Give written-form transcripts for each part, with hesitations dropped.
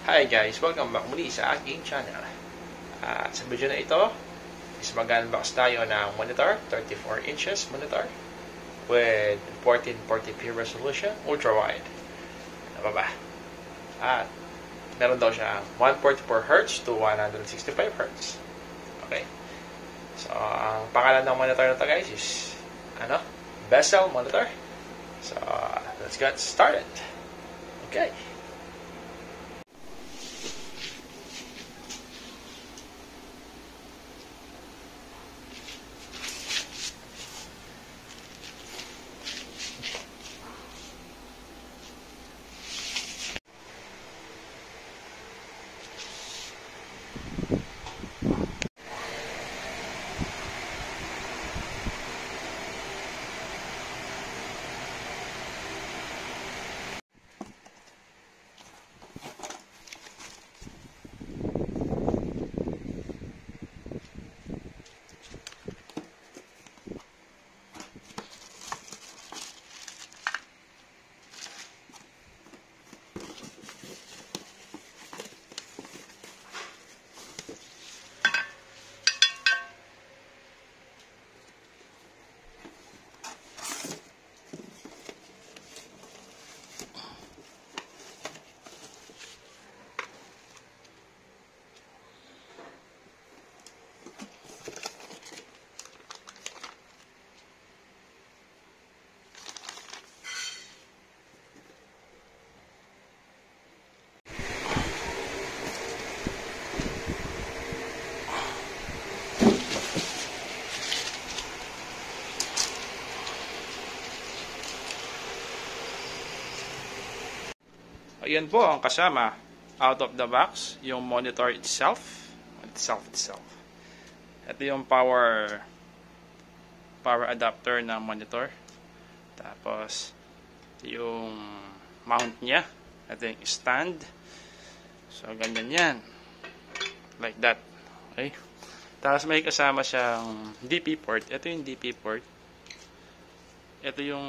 Hi guys! Welcome back muli sa aking channel. Sa video na ito is mag-unbox tayo ng monitor, 34 inches monitor with 1440p resolution, ultra-wide. Ano ba? At meron daw siya 144Hz to 165Hz. Okay. So, ang pangalan ng monitor na ito guys is Bezel monitor. So, let's get started. Okay. Ayan po ang kasama out of the box, yung monitor itself. Ito yung power adapter ng monitor. Tapos yung mount niya, ito yung stand. So ganyan yan. Like that. Okay. Tapos may kasama siyang DP port. Ito yung DP port. Ito yung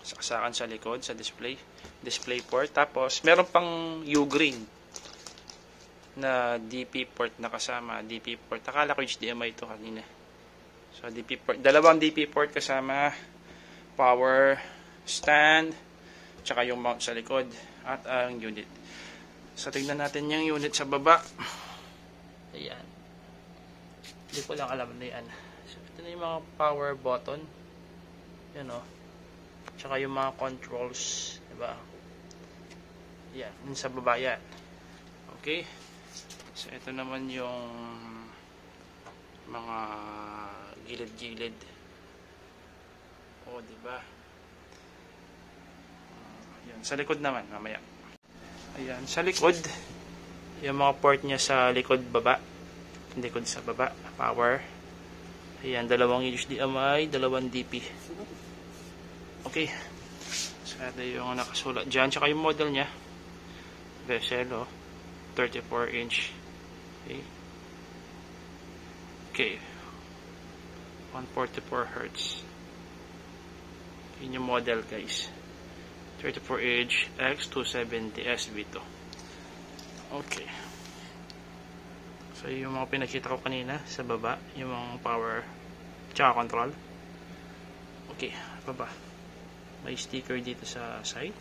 saksakan sa likod, sa display port. Tapos meron pang U-green na DP port na kasama. DP port, akala ko HDMI ito kanina. So DP port, dalawang DP port kasama, power stand, tsaka yung mount sa likod at ang unit. So tignan natin yung unit sa baba. Ayan, hindi ko lang alam na yan. So ito na yung mga power button, yan o, tsaka yung mga controls, diba? Yan, yun sa baba yan. Okay. So, ito naman yung mga gilid-gilid. O, diba? Yan, sa likod naman, mamaya. Ayan, sa likod, yung mga port niya sa likod baba. Likod sa baba, power. Ayan, dalawang HDMI, dalawang DP. Okay. So, ito yung nakasulat dyan. Tsaka yung model niya. Bezel, 34 inch. Okay. Okay. 144 Hz. Yun yung model guys. 34 inch X270 SV2. Okay. So, yung mga pinakita ko kanina sa baba. Yung mga power tsaka control. Okay. Baba. May sticker dito sa side.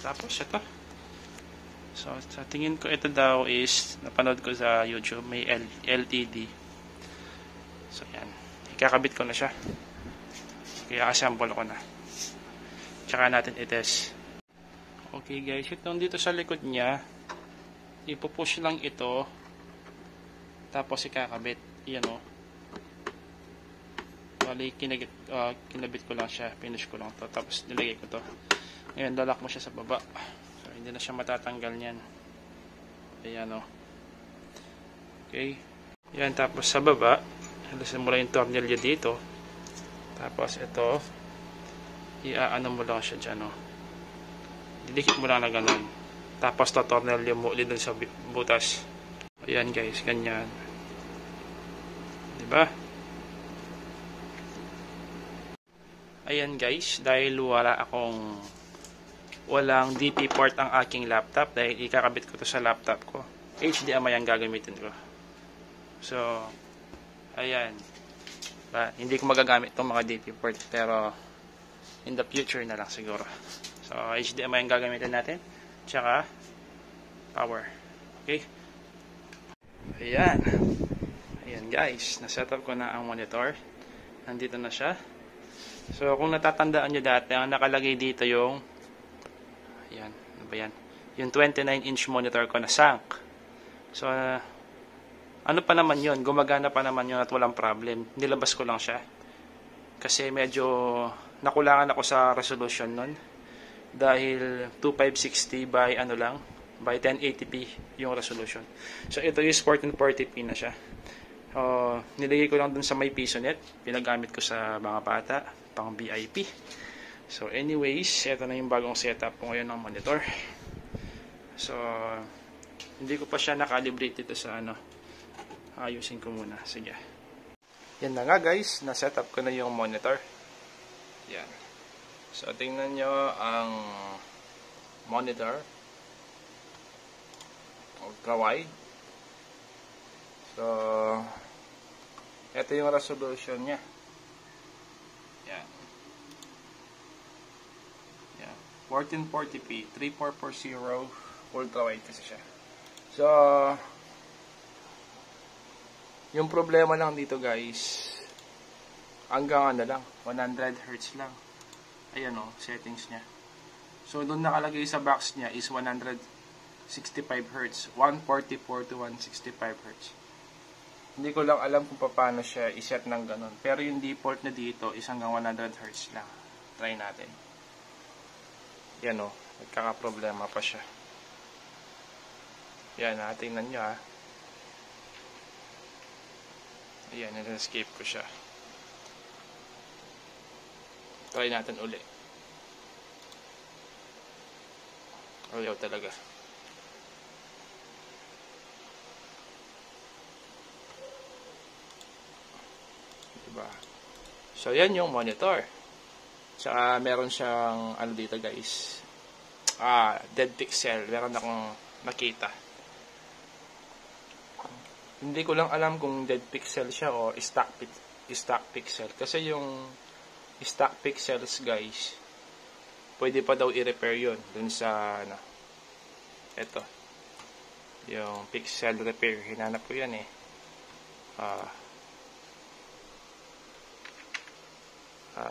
Tapos ito. So sa tingin ko ito daw is napanood ko sa YouTube, may LED. So yan. Ikakabit ko na siya. Kaya assemble ko na. Tsaka natin i-test. Okay guys, itong dito sa likod niya, ipupush lang ito. Tapos ikakabit. Yan o. Bali, kinabit ko lang siya, finish ko lang to, tapos nilagay ko to. Ngayon, lalak mo siya sa baba. So, hindi na siya matatanggal niyan. Ayan o. Okay. Yan, tapos sa baba, halasin mo lang yung tornilyo dito. Tapos ito, iaano mo lang siya dyan o. Didikit mo lang na ganun. Tapos tatornilyo mo ulit sa butas. Ayan guys, ganyan. Diba? Ayan guys, dahil wala akong walang DP port ang aking laptop dahil ikakabit ko to sa laptop ko. HDMI ang gagamitin ko. So, ayan. Hindi ko magagamit itong mga DP port, pero in the future na lang siguro. So, HDMI ang gagamitin natin. Tsaka, power. Okay? Ayan. Ayan guys, nasetup ko na ang monitor. Nandito na siya. So, kung natatandaan nyo dati, ang nakalagay dito yung ayan, ano ba yan? Yung 29-inch monitor ko na sunk. So, ano pa naman yun? Gumagana pa naman yun at walang problem. Nilabas ko lang siya. Kasi medyo nakulangan ako sa resolution nun. Dahil 2560 by ano lang, by 1080p yung resolution. So, ito yung 1440p na siya. Nilagay ko lang dun sa may PisoNet. Pinagamit ko sa mga bata, pang VIP. So, anyways, ito na yung bagong setup ko ngayon ng monitor. So, hindi ko pa siya nakalibrate dito sa ano. Ayusin ko muna. Sige. Yan na nga guys, na-setup ko na yung monitor. Yan. So, tingnan nyo ang monitor. Ultra-wide. So, ito yung resolution niya. Yan. Yan. 1440p, 3440 ultra-wide kasi siya. So, yung problema lang dito guys, hanggang ano lang, 100 Hz lang. Ayan o, settings niya. So, doon nakalagay sa box niya is 165 Hz. 144 to 165 Hz. Hindi ko lang alam kung paano siya iset ng ganun. Pero yung default na dito is hanggang 100 Hz lang. Try natin. Yan o, nagkakaproblema pa siya. Yan, tingnan nyo ha. Ayan, nag-escape ko siya. Try natin uli. Ayaw talaga. Diba? So, yan yung monitor. Tsaka, meron siyang, ano dito guys, dead pixel. Meron akong nakita. Hindi ko lang alam kung dead pixel siya o stock pixel. Kasi yung stock pixels guys, pwede pa daw i-repair yun dun sa ano, eto yung pixel repair. Hinanap ko yan eh.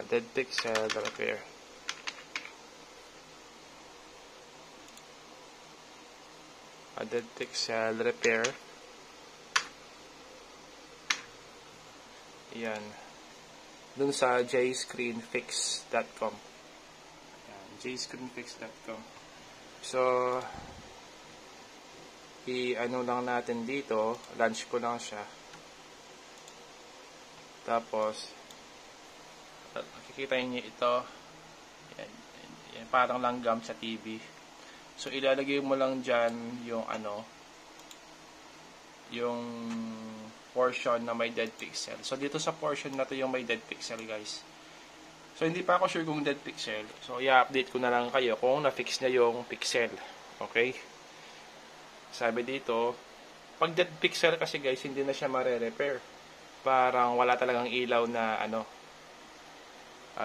Dead pixel repair. Dead pixel repair. Yan. Dun sa jscreenfix.com. Yan, jscreenfix.com. So, i-ano lang natin dito, launch ko lang siya. Tapos, makikita niyo ito. Yan, yan, parang langgam sa TV. So, ilalagay mo lang dyan yung ano, yung portion na may dead pixel. So, dito sa portion na to yung may dead pixel, guys. So, hindi pa ako sure kung dead pixel. So, i-update ko na lang kayo kung na-fix na yung pixel. Okay? Sabi dito, pag dead pixel kasi, guys, hindi na siya mare-repair. Parang wala talagang ilaw na, ano,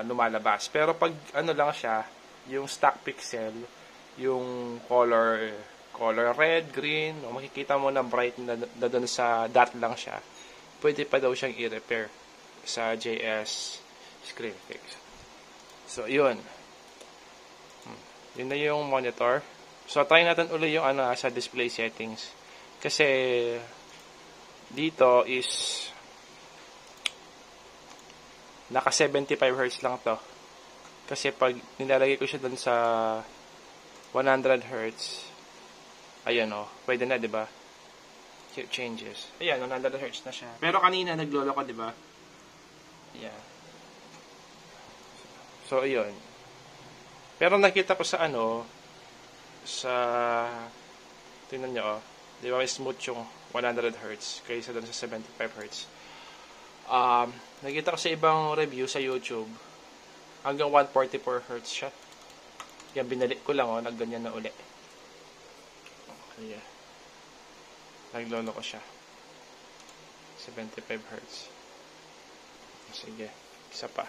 lumalabas. Pero pag, ano lang siya, yung stock pixel, yung color red, green, o makikita mo na bright na doon sa dot lang siya, pwede pa daw siyang i-repair sa JS ScreenFix. So, yun. Yun na yung monitor. So, try natin ulit yung ano, sa display settings. Kasi, dito is naka 75 Hz lang to. Kasi pag nilalagay ko siya doon sa 100 Hz, ayan o, pwede na, diba? Changes. Ayan, 100 Hz na siya. Pero kanina, naglolo ko, diba? Ayan. So, ayun. Pero nakita ko sa ano, sa, tingnan nyo, diba, smooth yung 100 Hz kaysa doon sa 75 Hz. Nakita ko sa ibang review sa YouTube, hanggang 144 Hz siya. Yan, binalik ko lang, nagganyan na uli. Ayan. Naglolo ko siya. 75 Hz. Sige, isa pa.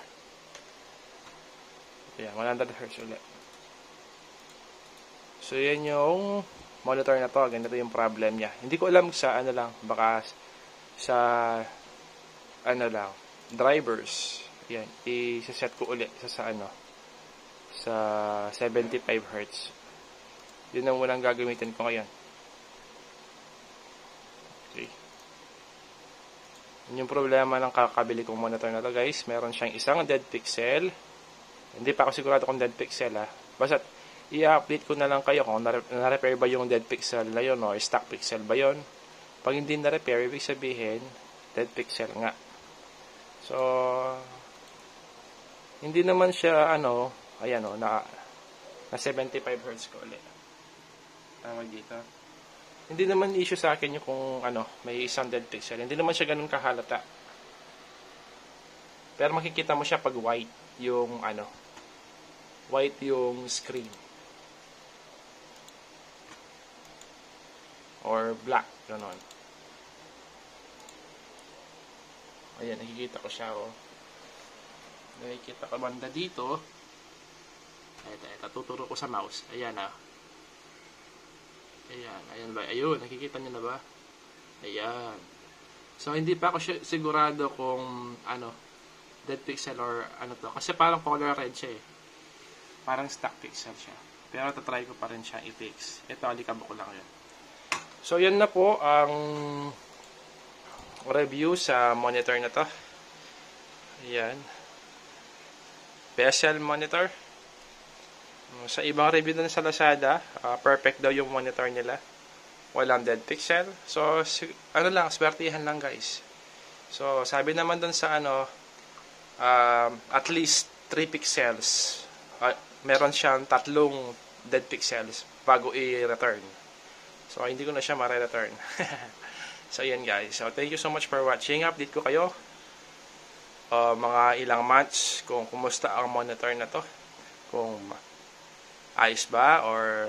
Ayan, 100 Hz ulit. So, yan yung monitor na to. Ganito yung problem niya. Hindi ko alam sa ano lang, baka sa ano lang, drivers. Ayan, i-set ko ulit sa ano, sa 75 Hz. Yun ang unang gagamitin ko ngayon. Okay. Yun yung problema ng kakabili kong monitor na to, guys. Meron siyang isang dead pixel. Hindi pa ako sigurado kung dead pixel, ha. Basta i-update ko na lang kayo kung na-repair ba yung dead pixel na yun o stock pixel ba yun. Pag hindi na-repair, ibig sabihin dead pixel nga. So, hindi naman siya ano, ayan o, na 75 Hz ko ulit. Tawag dito. Hindi naman issue sa akin yung kung ano, may isang dead pixel. Hindi naman siya ganun kahalata. Pero makikita mo siya pag white yung ano, white yung screen. Or black, gano'n. Ayan, nakikita ko siya, nakikita ko banda dito. Ito, tuturo ko sa mouse. Ayan, Ayan ba? Ayun, nakikita niyo na ba? Ayan. So, hindi pa ako sigurado kung, dead pixel or ano to. Kasi parang color red siya, Parang stock pixel siya. Pero, tatry ko pa rin siya i-fix. Ito, alikabok ko lang yun. So, yan na po ang review sa monitor na to. Ayan. Bezel monitor. Sa ibang review na sa Lazada, perfect daw yung monitor nila. Walang dead pixel. So, ano lang, swertihan lang, guys. So, sabi naman dun sa at least 3 pixels. Meron siyang 3 dead pixels bago i-return. So, hindi ko na siya ma-return. So, yan, guys. So, thank you so much for watching. Update ko kayo mga ilang months kung kumusta ang monitor na to. Kung ayos ba or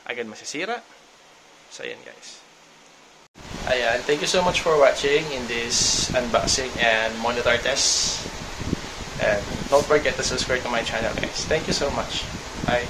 agad masisira. So, ayan, guys. Ayan, thank you so much for watching in this unboxing and monitor test. And don't forget to subscribe to my channel, guys. Thank you so much. Bye.